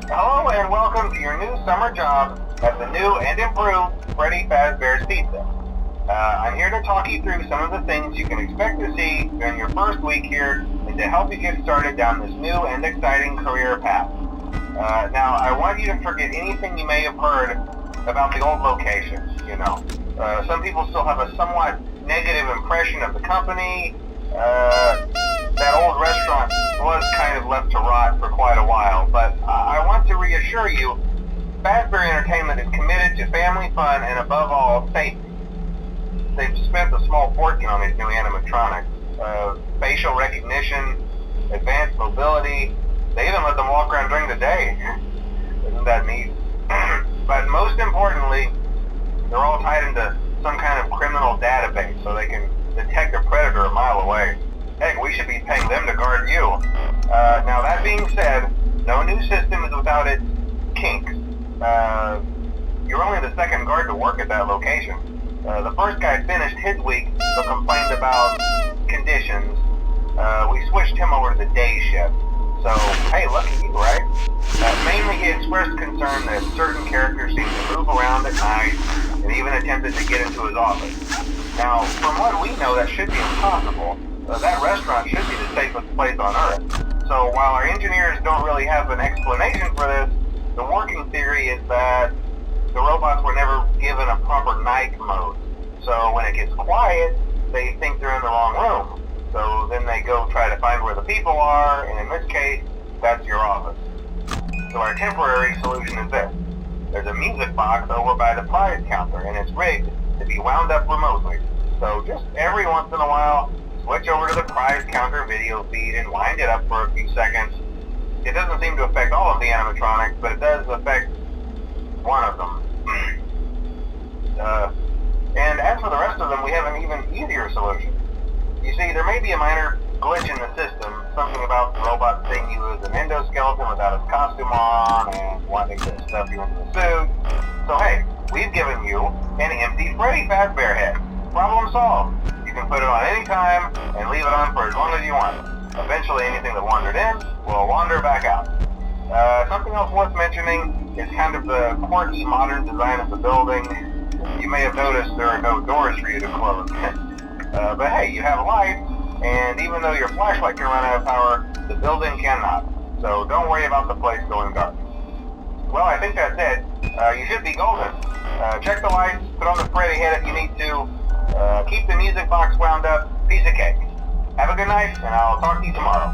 Hello and welcome to your new summer job at the new and improved Freddy Fazbear's Pizza. I'm here to talk you through some of the things you can expect to see during your first week here and to help you get started down this new and exciting career path. Now, I want you to forget anything you may have heard about the old location, you know. Some people still have a somewhat negative impression of the company. That old restaurant was kind of left to rot for quite a while, but I want to reassure you, Fazbear Entertainment is committed to family fun and above all, safety. They've spent a small fortune on these new animatronics. Facial recognition, advanced mobility, they even let them walk around during the day. Isn't that neat? But most importantly, they're all tied into some kind of criminal database so they can detect a predator a mile away. Heck, we should be paying them to guard you. Now that being said, no new system is without its kinks. You're only the second guard to work at that location. The first guy finished his week but complained about conditions. We switched him over to the day shift. So, hey, lucky you, right? Mainly he expressed concern that certain characters seemed to move around at night and even attempted to get into his office. Now, from what we know, that should be impossible. That restaurant should be the safest place on Earth. So while our engineers don't really have an explanation for this, the working theory is that the robots were never given a proper night mode. So when it gets quiet, they think they're in the wrong room. So then they go try to find where the people are, and in this case, that's your office. So our temporary solution is this. There's a music box over by the prize counter, and it's rigged to be wound up remotely. So just every once in a while, switch over to the prize counter video feed and wind it up for a few seconds. It doesn't seem to affect all of the animatronics, but it does affect one of them. And as for the rest of them, we have an even easier solution. You see, there may be a minor glitch in the system, something about the robot seeing you as an endoskeleton without his costume on and wanting to stuff you into the suit. So hey, we've given you an empty Freddy Fazbear head. Problem solved. You can put it on any time and leave it on for as long as you want. Eventually anything that wandered in will wander back out. Something else worth mentioning is kind of the quirky modern design of the building. You may have noticed there are no doors for you to close. But hey, you have lights, and even though your flashlight can run out of power, the building cannot. So don't worry about the place going dark. Well, I think that's it. You should be golden. Check the lights, put on the Freddy head if you need to. Keep the music box wound up, piece of cake. Have a good night, and I'll talk to you tomorrow.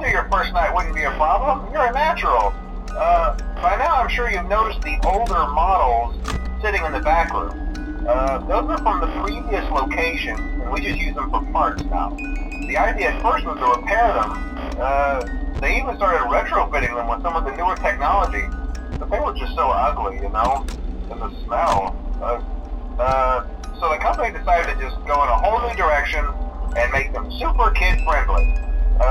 you your first night wouldn't be a problem. You're a natural. By now I'm sure you've noticed the older models sitting in the back room. Those are from the previous location, and we just use them for parts now. The idea at first was to repair them. They even started retrofitting them with some of the newer technology, but they were just so ugly, you know, and the smell. So the company decided to just go in a whole new direction and make them super kid-friendly.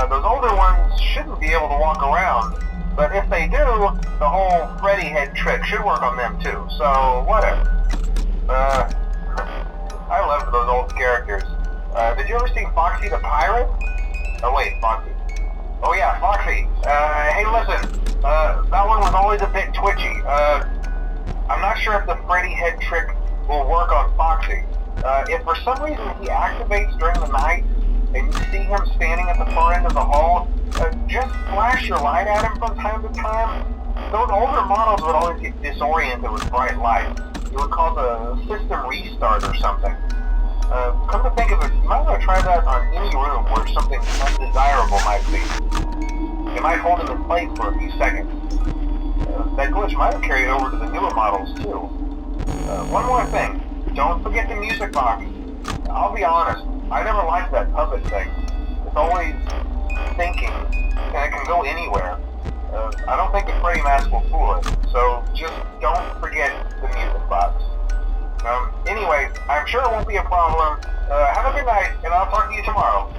Those older ones shouldn't be able to walk around, but if they do, the whole Freddy head trick should work on them too, so whatever. I loved those old characters. Did you ever see Foxy the Pirate? Oh wait, Foxy. Oh yeah, Foxy. Hey listen, that one was always a bit twitchy. I'm not sure if the Freddy head trick will work on Foxy. If for some reason he activates during the night, and you see him standing at the far end of the hall, just flash your light at him from time to time. Those older models would always get disoriented with bright lights. It would cause a system restart or something. Come to think of it, you might want to try that on any room where something undesirable might be. It might hold him in place for a few seconds. That glitch might have carried over to the newer models too. One more thing, don't forget the music box. I'll be honest, I never liked that puppet thing. It's always thinking, and it can go anywhere. I don't think the Freddy mask will fool it, so just don't forget the music box. Anyway, I'm sure it won't be a problem. Have a good night, and I'll talk to you tomorrow.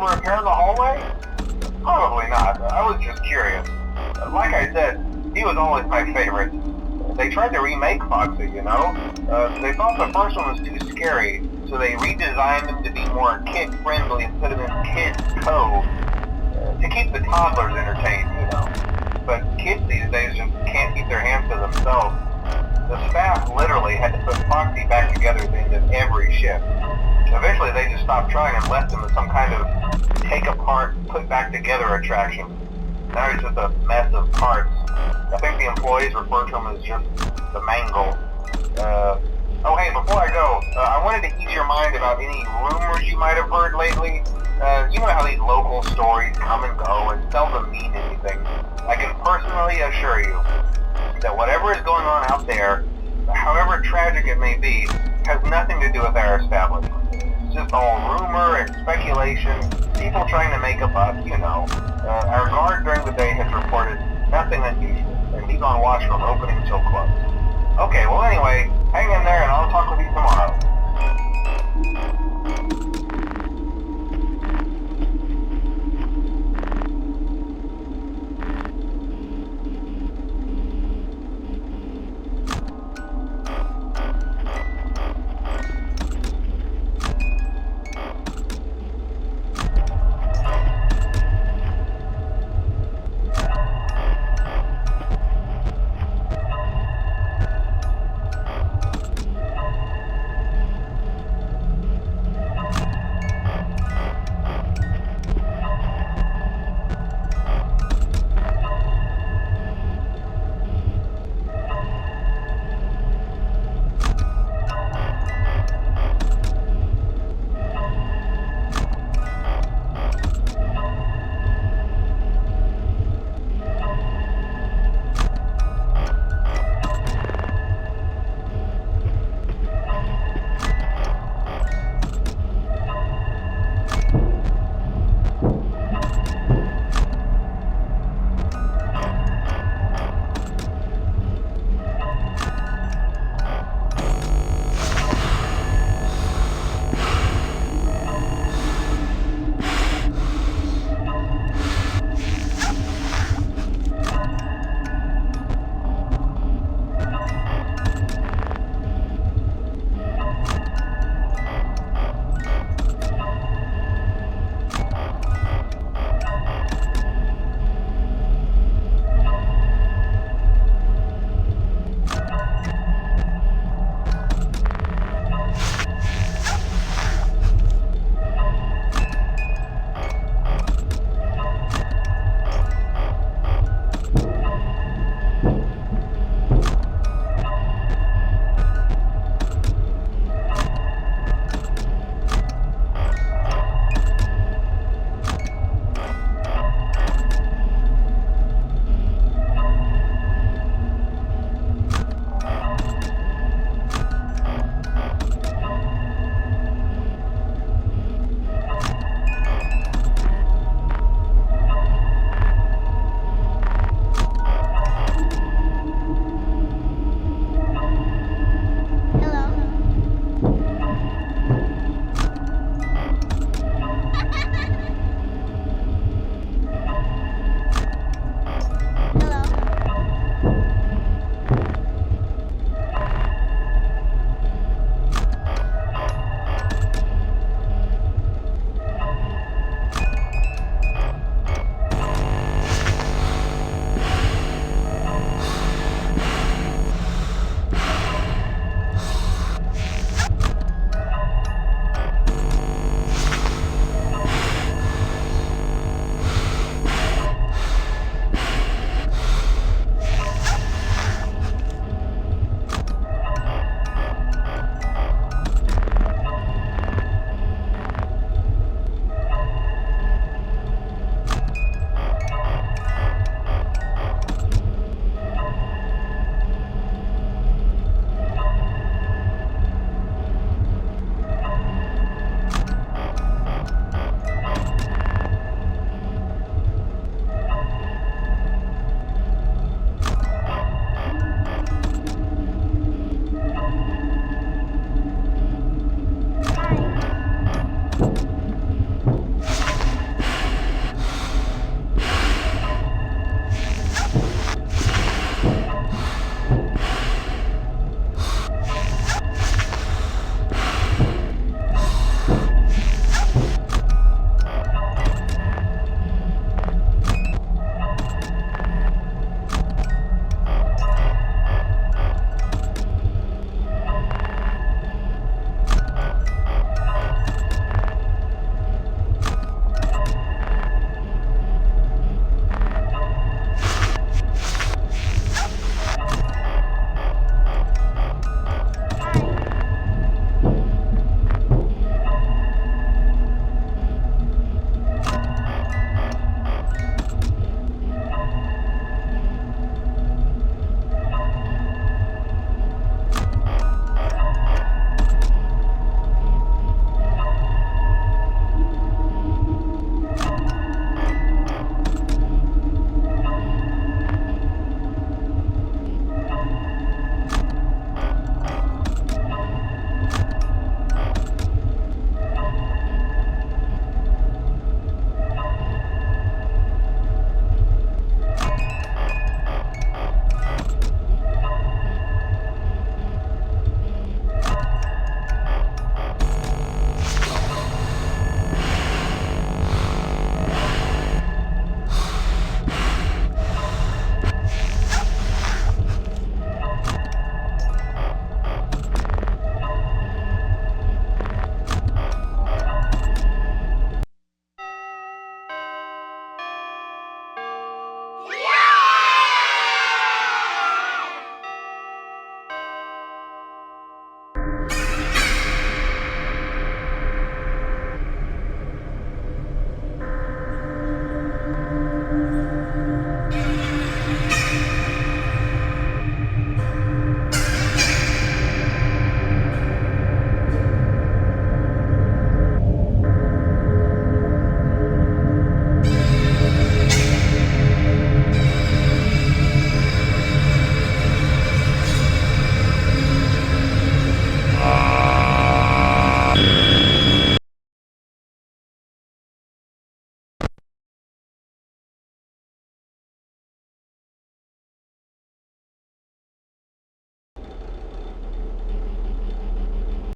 ever appear in the hallway? Probably not. I was just curious. Like I said, he was always my favorite. They tried to remake Foxy, you know? They thought the first one was too scary, so they redesigned him to be more kid-friendly and put him in Kids Cove to keep the toddlers entertained, you know. But kids these days just can't keep their hands to themselves. The staff literally had to put Foxy back together at the end of every shift. Eventually they just stopped trying and left him as some kind of take-apart, put-back-together attraction. Now he's just a mess of parts. I think the employees refer to him as just the mangle. Oh hey, before I go, I wanted to ease your mind about any rumors you might have heard lately. You know how these local stories come and go and seldom mean anything. I can personally assure you that whatever is going on out there, however tragic it may be, has nothing to do with our establishment. It's just all rumor and speculation, people trying to make a buck, you know. Our guard during the day has reported nothing unusual, and he's on watch from opening till close. Okay, well anyway, hang in there and I'll talk with you tomorrow.